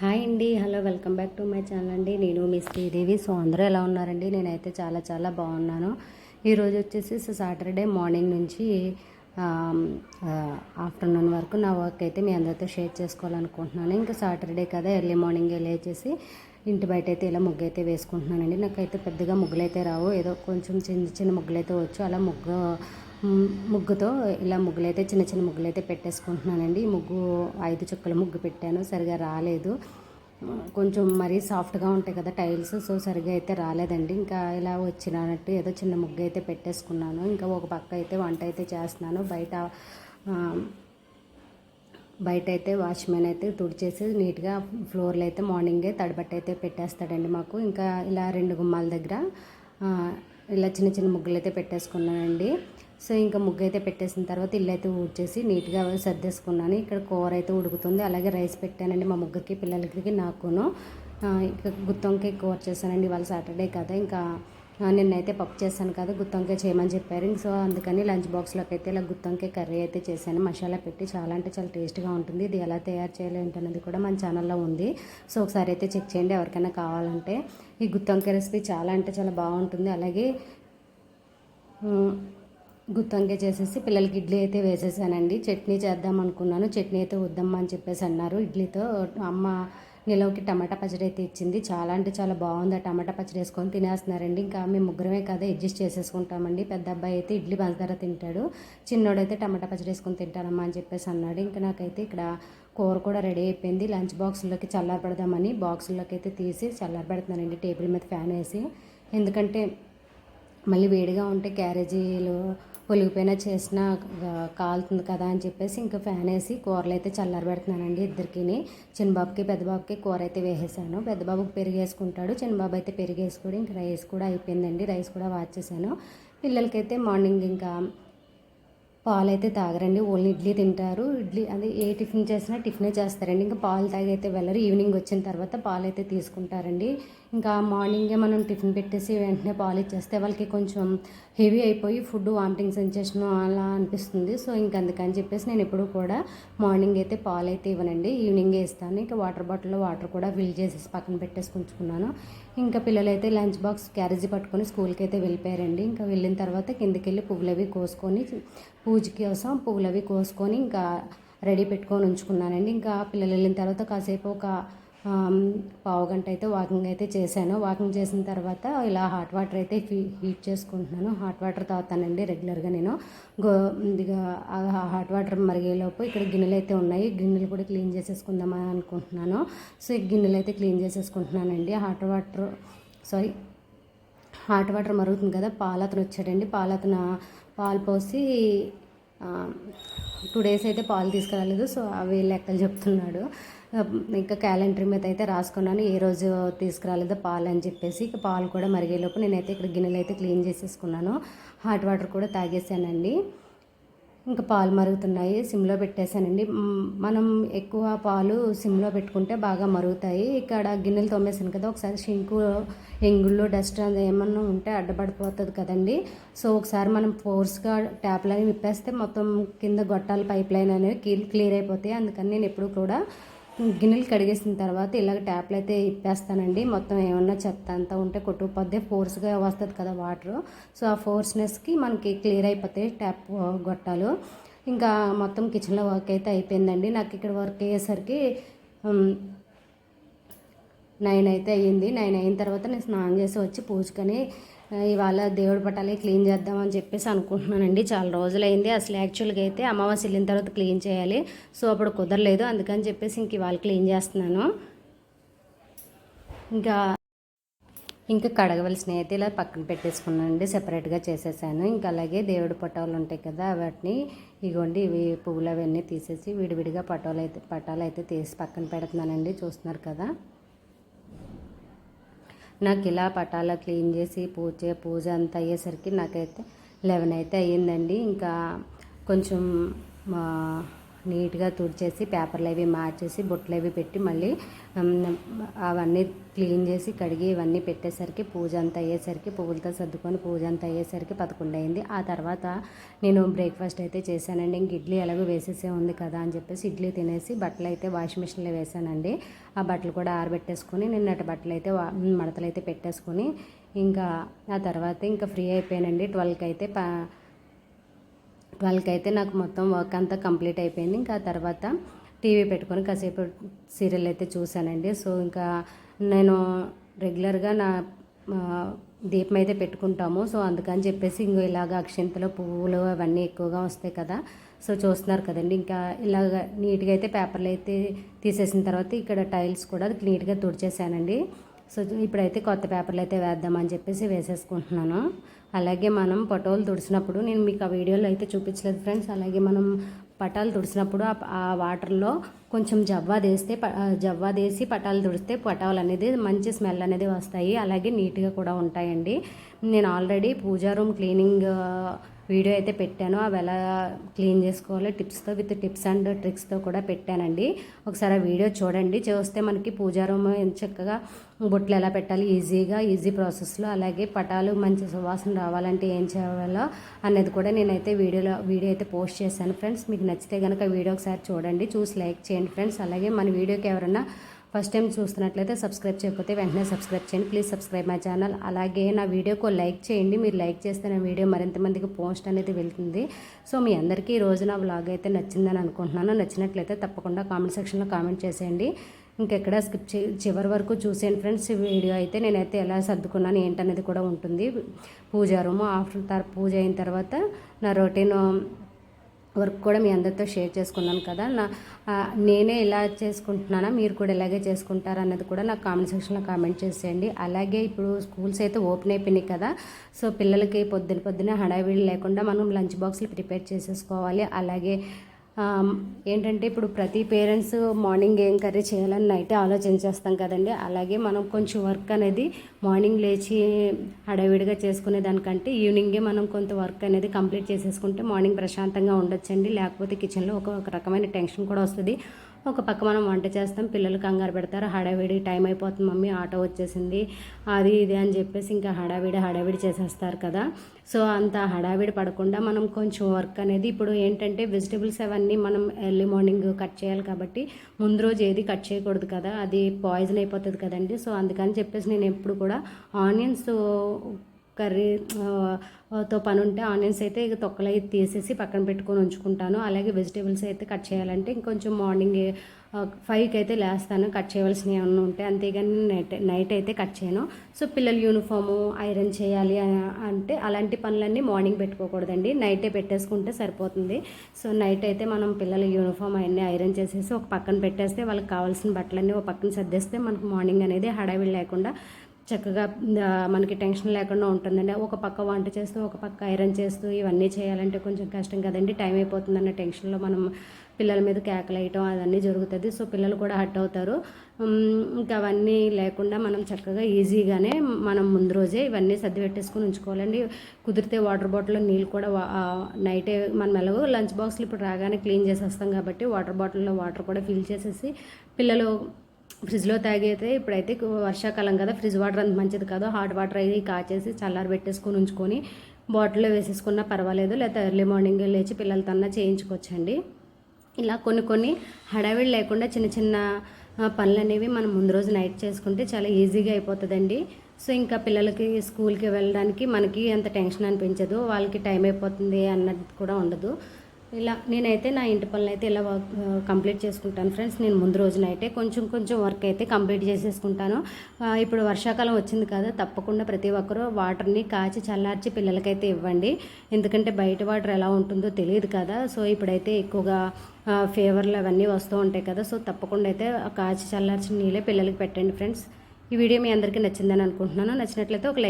Hi అండి, hello, welcome back to my channel అండి. నేను మీ శ్రీదేవి. సో అందరూ ఎలా ఉన్నారండి? నేనైతే చాలా చాలా బాగున్నాను. ఈరోజు వచ్చేసి సాటర్డే మార్నింగ్ నుంచి ఆఫ్టర్నూన్ వరకు నా వర్క్ అయితే మీ అందరితో షేర్ చేసుకోవాలనుకుంటున్నాను. ఇంకా సాటర్డే కదా, ఎర్లీ మార్నింగ్ లేచేసి ఇంటి బయట అయితే ఇలా ముగ్గు అయితే వేసుకుంటున్నానండి. నాకైతే పెద్దగా ముగ్గులు అయితే రావు, ఏదో కొంచెం చిన్న చిన్న ముగ్గులు అయితే వచ్చు. అలా ముగ్గుతో ఇలా ముగ్గులైతే చిన్న చిన్న ముగ్గులైతే పెట్టేసుకుంటున్నానండి. ఈ ముగ్గు 5 చుక్కల ముగ్గు పెట్టాను, సరిగా రాలేదు. కొంచెం మరీ సాఫ్ట్గా ఉంటాయి కదా టైల్స్, సో సరిగా అయితే రాలేదండి. ఇంకా ఇలా వచ్చినట్టు ఏదో చిన్న ముగ్గు అయితే పెట్టేసుకున్నాను. ఇంకా ఒక పక్క అయితే వంట అయితే చేస్తున్నాను. బయట అయితే వాచ్మెన్ అయితే తుడిచేసి నీట్గా ఫ్లోర్లో అయితే మార్నింగే తడిబట్ట అయితే పెట్టేస్తాడండి మాకు. ఇంకా ఇలా 2 గుమ్మాల దగ్గర ఇలా చిన్న చిన్న ముగ్గులు అయితే పెట్టేసుకున్నానండి. సో ఇంకా ముగ్గు అయితే పెట్టేసిన తర్వాత ఇల్లు అయితే ఊడ్చేసి నీట్గా సర్దేసుకున్నాను. ఇక్కడ కూర అయితే ఉడుకుతుంది, అలాగే రైస్ పెట్టానండి మా ముగ్గురికి, పిల్లలకి, నాకును. ఇంకా గుత్తొంకాయ కూర చేశానండి. ఇవాళ సాటర్డే కదా, ఇంకా నిన్నైతే పప్పు చేశాను కదా, గుత్తొంకాయ చేయమని చెప్పారు. సో అందుకని లంచ్ బాక్స్లోకి అయితే ఇలా గుత్తొంకాయ కర్రీ అయితే చేశాను. మసాలా పెట్టి చాలా అంటే చాలా టేస్ట్గా ఉంటుంది. ఇది ఎలా తయారు చేయాలి ఏంటనేది కూడా మన ఛానల్లో ఉంది. సో ఒకసారి అయితే చెక్ చేయండి ఎవరికైనా కావాలంటే. ఈ గుత్తొంకాయ రెసిపీ చాలా అంటే చాలా బాగుంటుంది. అలాగే గుత్తొంకాయ చేసేసి పిల్లలకి ఇడ్లీ అయితే వేసేసానండి. చట్నీ చేద్దాం అనుకున్నాను, చట్నీ అయితే వద్దమ్మా అని చెప్పేసి అన్నారు. ఇడ్లీతో అమ్మ నిలవకి టమాటా పచ్చడి అయితే ఇచ్చింది. చాలా అంటే చాలా బాగుంది. ఆ టమాటా పచ్చడి వేసుకొని తినేస్తున్నారండి. ఇంకా మేము ముగ్గురమే కదా, అడ్జస్ట్ చేసేసుకుంటామండి. పెద్ద అబ్బాయి అయితే ఇడ్లీ పంచదార తింటాడు, చిన్నోడైతే టమాటా పచ్చడి వేసుకొని తింటారమ్మా అని చెప్పేసి అన్నాడు. ఇంకా నాకైతే ఇక్కడ కూర కూడా రెడీ అయిపోయింది. లంచ్ బాక్సుల్లోకి చల్లారబెడదామని బాక్సుల్లోకి అయితే తీసి చల్లారబెడుతున్నానండి టేబుల్ మీద ఫ్యాన్ వేసి. ఎందుకంటే మళ్ళీ వేడిగా ఉంటే క్యారేజీలు పొలిగిపోయినా చేసినా కాలుతుంది కదా అని చెప్పేసి ఇంకా ఫ్యాన్ వేసి కూరలు అయితే చల్లారబెడుతున్నానండి ఇద్దరికి. చిన్నబాబుకి పెద్దబాబుకి కూర అయితే వేసేసాను. పెద్దబాబుకి పెరుగు వేసుకుంటాడు, చిన్నబాబు అయితే పెరుగు వేసుకోడు. ఇంకా రైస్ కూడా అయిపోయిందండి, రైస్ కూడా వాచ్ చేశాను. పిల్లలకైతే మార్నింగ్ ఇంకా పాలు అయితే తాగరండి, ఓన్లీ ఇడ్లీ తింటారు. ఇడ్లీ అది ఏ టిఫిన్ చేసినా టిఫినే చేస్తారండి. ఇంకా పాలు తాగి అయితే వెళ్ళరు. ఈవినింగ్ వచ్చిన తర్వాత పాలు అయితే తీసుకుంటారండి. ఇంకా మార్నింగే మనం టిఫిన్ పెట్టేసి వెంటనే పాలు ఇచ్చేస్తే వాళ్ళకి కొంచెం హెవీ అయిపోయి ఫుడ్ వామిటింగ్ సెన్సేషన్ అలా అనిపిస్తుంది. సో ఇంక అందుకని చెప్పేసి నేను ఎప్పుడు కూడా మార్నింగ్ అయితే పాలు అయితే ఇవ్వనండి, ఈవినింగే ఇస్తాను. ఇంకా వాటర్ బాటిల్లో వాటర్ కూడా ఫిల్ చేసేసి పక్కన పెట్టేసుకుంటున్నాను. ఇంకా పిల్లలైతే లంచ్ బాక్స్ క్యారేజీ పట్టుకొని స్కూల్కి అయితే వెళ్ళిపోయారండి. ఇంకా వెళ్ళిన తర్వాత కిందకి వెళ్ళి పువ్వులు అవి కోసుకొని పూజకి కోసం పువ్వులు అవి కోసుకొని ఇంకా రెడీ పెట్టుకొని ఉంచుకున్నానండి. ఇంకా పిల్లలు వెళ్ళిన తర్వాత కాసేపు ఒక పావు గంట అయితే వాకింగ్ అయితే చేశాను. వాకింగ్ చేసిన తర్వాత ఇలా హాట్ వాటర్ అయితే హీట్ చేసుకుంటున్నాను. హాట్ వాటర్ తాగుతానండి రెగ్యులర్గా నేను. ఇదిగా హాట్ వాటర్ మరిగేలోపు ఇక్కడ గిన్నెలు అయితే ఉన్నాయి, గిన్నెలు కూడా క్లీన్ చేసేసుకుందామని అనుకుంటున్నాను. సో ఈ గిన్నెలు అయితే క్లీన్ చేసేసుకుంటున్నానండి. హాట్ వాటర్ మరుగుతుంది కదా, పాలతను వచ్చాడండి. పాలు పోసి 2 days అయితే పాలు తీసుకురాలేదు. సో అవి లెక్కలు చెప్తున్నాడు. ఇంకా క్యాలెండర్ మీద అయితే రాసుకున్నాను ఏ రోజు తీసుకురాలేదో పాలు అని చెప్పేసి. ఇక పాలు కూడా మరిగేలోపు నేనైతే ఇక్కడ గిన్నెలు అయితే క్లీన్ చేసేసుకున్నాను. హాట్ వాటర్ కూడా తాగేసానండి. ఇంకా పాలు మరుగుతున్నాయి, సిమ్లో పెట్టేశానండి. మనం ఎక్కువ పాలు సిమ్లో పెట్టుకుంటే బాగా మరుగుతాయి. ఇక్కడ గిన్నెలు తోమేసాను కదా, ఒకసారి షింకు ఎంగుళ్ళు డస్ట్ అది ఏమన్నా ఉంటే అడ్డపడిపోతుంది కదండి. సో ఒకసారి మనం ఫోర్స్గా ట్యాప్ లైన్ విప్పేస్తే మొత్తం కింద గొట్టాల పైప్ లైన్ అనేవి క్లియర్ అయిపోతాయి. అందుకని నేను ఎప్పుడు కూడా గిన్నెలు కడిగేసిన తర్వాత ఇలాగ ట్యాప్లు అయితే ఇప్పేస్తానండి. మొత్తం ఏమన్నా చెత్త అంతా ఉంటే కొట్టుకుపోద్దే, ఫోర్స్గా వస్తుంది కదా వాటర్. సో ఆ ఫోర్స్నెస్కి మనకి క్లియర్ అయిపోతాయి ట్యాప్ గొట్టాలు. ఇంకా మొత్తం కిచెన్లో వర్క్ అయితే అయిపోయిందండి. నాకు ఇక్కడ వర్క్ అయ్యేసరికి 9 అయితే అయ్యింది. 9 అయిన తర్వాత నేను స్నానం చేసి వచ్చి పూజకని ఇవాళ దేవుడి పటాలే క్లీన్ చేద్దామని చెప్పేసి అనుకుంటున్నానండి. చాలా రోజులైంది. అసలు యాక్చువల్గా అయితే అమావాస్య వెళ్ళిన తర్వాత క్లీన్ చేయాలి, సో అప్పుడు కుదరలేదు. అందుకని చెప్పేసి ఇంక ఇవాళ క్లీన్ చేస్తున్నాను. ఇంకా కడగవలసినవి అయితే ఇలా పక్కన పెట్టేసుకున్నానండి, సెపరేట్గా చేసేసాను. ఇంకా అలాగే దేవుడి పటాలు ఉంటాయి కదా, వాటిని ఇగోండి ఇవి పువ్వులు అవన్నీ తీసేసి విడివిడిగా పటాలు అయితే తీసి పక్కన పెడుతున్నానండి. చూస్తున్నారు కదా, నాకు ఇలా పటాల క్లీన్ చేసి పూజ అంతా అయ్యేసరికి నాకైతే 11 అయితే అయ్యిందండి. ఇంకా కొంచెం నీట్గా తుడిచేసి పేపర్లు అవి మార్చేసి బొట్లు అవి పెట్టి మళ్ళీ అవన్నీ క్లీన్ చేసి కడిగి ఇవన్నీ పెట్టేసరికి పూజ అంతా అయ్యేసరికి పువ్వులతో సర్దుకొని పూజ అంతా అయ్యేసరికి 11 అయింది. ఆ తర్వాత నేను బ్రేక్ఫాస్ట్ అయితే చేశానండి. ఇంక ఇడ్లీ ఎలాగో వేసేసే ఉంది కదా అని చెప్పేసి ఇడ్లీ తినేసి బట్టలు అయితే వాషింగ్ మిషన్లో వేసానండి. ఆ బట్టలు కూడా ఆరబెట్టేసుకొని నిన్నటి బట్టలు అయితే మడతలు అయితే పెట్టేసుకొని ఇంకా ఆ తర్వాత ఇంకా ఫ్రీ అయిపోయానండి. 12కి అయితే నాకు మొత్తం వర్క్ అంతా కంప్లీట్ అయిపోయింది. ఇంకా ఆ తర్వాత టీవీ పెట్టుకొని కాసేపు సీరియల్ అయితే చూశానండి. సో ఇంకా నేను రెగ్యులర్గా నా దీపం అయితే పెట్టుకుంటాము. సో అందుకని చెప్పేసి ఇంకో ఇలాగ అక్షింతలు పువ్వులు అవన్నీ ఎక్కువగా వస్తాయి కదా. సో చూస్తున్నారు కదండి. ఇంకా ఇలాగ నీట్గా అయితే పేపర్లు అయితే తీసేసిన తర్వాత ఇక్కడ టైల్స్ కూడా నీట్గా తుడిచేసానండి. సో ఇప్పుడైతే కొత్త పేపర్లు అయితే వేద్దామని చెప్పేసి వేసేసుకుంటున్నాను. అలాగే మనం పటోలు తుడిచినప్పుడు నేను మీకు ఆ వీడియోలో అయితే చూపించలేదు ఫ్రెండ్స్. అలాగే మనం పటాలు తుడిచినప్పుడు ఆ వాటర్లో కొంచెం జవ్వాదేసి పటాలు తుడిస్తే పటాలు అనేది మంచి స్మెల్ అనేది వస్తాయి. అలాగే నీట్గా కూడా ఉంటాయండి. నేను ఆల్రెడీ పూజా రూమ్ క్లీనింగ్ వీడియో అయితే పెట్టాను. అవి ఎలా క్లీన్ చేసుకోవాలో విత్ టిప్స్ అండ్ ట్రిక్స్తో కూడా పెట్టానండి. ఒకసారి ఆ వీడియో చూడండి. చూస్తే మనకి పూజా రూమ్ చక్కగా బొట్లు ఎలా పెట్టాలి ఈజీ ప్రాసెస్లో, అలాగే పటాలు మంచి సువాసన రావాలంటే ఏం చేయాలో అనేది కూడా నేనైతే వీడియో అయితే పోస్ట్ చేశాను ఫ్రెండ్స్. మీకు నచ్చితే కనుక వీడియో ఒకసారి చూడండి, చూసి లైక్ చేయండి ఫ్రెండ్స్. అలాగే మన వీడియోకి ఎవరైనా ఫస్ట్ టైం చూస్తున్నట్లయితే సబ్స్క్రైబ్ చేయకపోతే వెంటనే సబ్స్క్రైబ్ చేయండి. Please subscribe my channel. అలాగే నా వీడియోకు లైక్ చేయండి. మీరు లైక్ చేస్తే నా వీడియో మరింత మందికి పోస్ట్ అనేది వెళ్తుంది. సో మీ అందరికీ ఈ రోజు నా వ్లాగ్ అయితే నచ్చిందని అనుకుంటున్నాను. నచ్చినట్లయితే తప్పకుండా కామెంట్ సెక్షన్లో కామెంట్ చేసేయండి. ఇంకెక్కడ చివరి వరకు చూసేయండి ఫ్రెండ్స్. ఈ వీడియో అయితే నేనైతే ఎలా సర్దుకున్నాను ఏంటనేది కూడా ఉంటుంది. పూజా రూము పూజ అయిన తర్వాత నా రొటీన్ వర్క్ కూడా మీ అందరితో షేర్ చేసుకున్నాను కదా. నేనే ఇలా చేసుకుంటున్నానా, మీరు కూడా ఇలాగే చేసుకుంటారా అన్నది కూడా నాకు కామెంట్ సెక్షన్లో కామెంట్ చేసేయండి. అలాగే ఇప్పుడు స్కూల్స్ అయితే ఓపెన్ అయిపోయినాయి కదా. సో పిల్లలకి పొద్దున హడావిడి లేకుండా మనం లంచ్ బాక్స్లు ప్రిపేర్ చేసేసుకోవాలి. అలాగే ఏంటంటే ఇప్పుడు ప్రతి పేరెంట్స్ మార్నింగ్ ఏం కర్రీ చేయాలని నైటే ఆలోచించేస్తాం కదండి. అలాగే మనం కొంచెం వర్క్ అనేది మార్నింగ్ లేచి హడావిడిగా చేసుకునే దానికంటే ఈవినింగే మనం కొంత వర్క్ అనేది కంప్లీట్ చేసేసుకుంటే మార్నింగ్ ప్రశాంతంగా ఉండొచ్చండి. లేకపోతే కిచెన్లో ఒక రకమైన టెన్షన్ కూడా వస్తుంది. ఒక పక్క మనం వంట చేస్తాం, పిల్లలు కంగారు పెడతారు, హడావిడి టైం అయిపోతుంది మమ్మీ ఆటో వచ్చేసింది అది ఇది అని చెప్పేసి ఇంకా హడావిడి చేసేస్తారు కదా. సో అంత హడావిడి పడకుండా మనం కొంచెం వర్క్ అనేది ఇప్పుడు ఏంటంటే వెజిటబుల్స్ అవన్నీ మనం ఎర్లీ మార్నింగ్ కట్ చేయాలి కాబట్టి ముందు రోజు ఏది కట్ చేయకూడదు కదా, అది పాయిజన్ అయిపోతుంది కదండి. సో అందుకని చెప్పేసి నేను ఎప్పుడు కూడా ఆనియన్స్ కర్రీతో పని ఉంటే ఆనియన్స్ అయితే తొక్కలు అయితే తీసేసి పక్కన పెట్టుకొని ఉంచుకుంటాను. అలాగే వెజిటేబుల్స్ అయితే కట్ చేయాలంటే ఇంకొంచెం మార్నింగ్ 5కి అయితే లేస్తాను కట్ చేయవలసినవి ఏమన్నా ఉంటే, అంతేగాని నైట్ అయితే కట్ చేయను. సో పిల్లల యూనిఫాము ఐరన్ చేయాలి అంటే అలాంటి పనులన్నీ మార్నింగ్ పెట్టుకోకూడదండి, నైటే పెట్టేసుకుంటే సరిపోతుంది. సో నైట్ అయితే మనం పిల్లల యూనిఫామ్ అవన్నీ ఐరన్ చేసేసి ఒక పక్కన పెట్టేస్తే వాళ్ళకి కావాల్సిన బట్టలన్నీ ఒక పక్కన సర్దేస్తే మనకు మార్నింగ్ అనేది హడావిడి లేకుండా చక్కగా మనకి టెన్షన్ లేకుండా ఉంటుందండి. ఒక పక్క వంట చేస్తూ ఒక పక్క ఐరన్ చేస్తూ ఇవన్నీ చేయాలంటే కొంచెం కష్టం కదండి. టైం అయిపోతుందన్న టెన్షన్లో మనం పిల్లల మీద కేకలేయటం అదన్నీ జరుగుతుంది. సో పిల్లలు కూడా హర్ట్ అవుతారు. ఇంకా అవన్నీ లేకుండా మనం చక్కగా ఈజీగానే మనం ముందు రోజే ఇవన్నీ సర్ది పెట్టేసుకొని ఉంచుకోవాలండి. కుదిరితే వాటర్ బాటిల్లో నీళ్ళు కూడా నైటే మనం ఎలాగో లంచ్ బాక్స్లు ఇప్పుడు రాగానే క్లీన్ చేసేస్తాం కాబట్టి వాటర్ బాటిల్లో వాటర్ కూడా ఫిల్ చేసేసి పిల్లలు ఫ్రిడ్జ్లో తాగైతే ఇప్పుడైతే వర్షాకాలం కదా, ఫ్రిడ్జ్ వాటర్ అంత మంచిది కాదు, హాట్ వాటర్ అయితే కాచేసి చల్లారి పెట్టేసుకొని ఉంచుకొని బాటిల్లో వేసేసుకున్నా పర్వాలేదు. లేకపోతే ఎర్లీ మార్నింగ్ లేచి పిల్లలతో చేయించుకోవచ్చండి. ఇలా కొన్ని హడావిడి లేకుండా చిన్న పనులు అనేవి మనం ముందు రోజు నైట్ చేసుకుంటే చాలా ఈజీగా అయిపోతుందండి. సో ఇంకా పిల్లలకి స్కూల్కి వెళ్ళడానికి మనకి అంత టెన్షన్ అనిపించదు, వాళ్ళకి టైం అయిపోతుంది అన్నది కూడా ఉండదు. ఇలా నేనైతే నా ఇంటి పనులు అయితే ఇలా కంప్లీట్ చేసుకుంటాను ఫ్రెండ్స్. నేను ముందు రోజున అయితే కొంచెం వర్క్ అయితే కంప్లీట్ చేసేసుకుంటాను. ఇప్పుడు వర్షాకాలం వచ్చింది కదా, తప్పకుండా ప్రతి ఒక్కరూ వాటర్ని కాచి చల్లార్చి పిల్లలకైతే ఇవ్వండి. ఎందుకంటే బయట వాటర్ ఎలా ఉంటుందో తెలియదు కదా. సో ఇప్పుడైతే ఎక్కువగా ఫీవర్లు అవన్నీ వస్తూ ఉంటాయి కదా. సో తప్పకుండా అయితే కాచి చల్లార్చిన నీళ్ళే పిల్లలకి పెట్టండి ఫ్రెండ్స్. ఈ వీడియో మీ అందరికీ నచ్చిందని అనుకుంటున్నాను. నచ్చినట్లయితే ఒక లైక్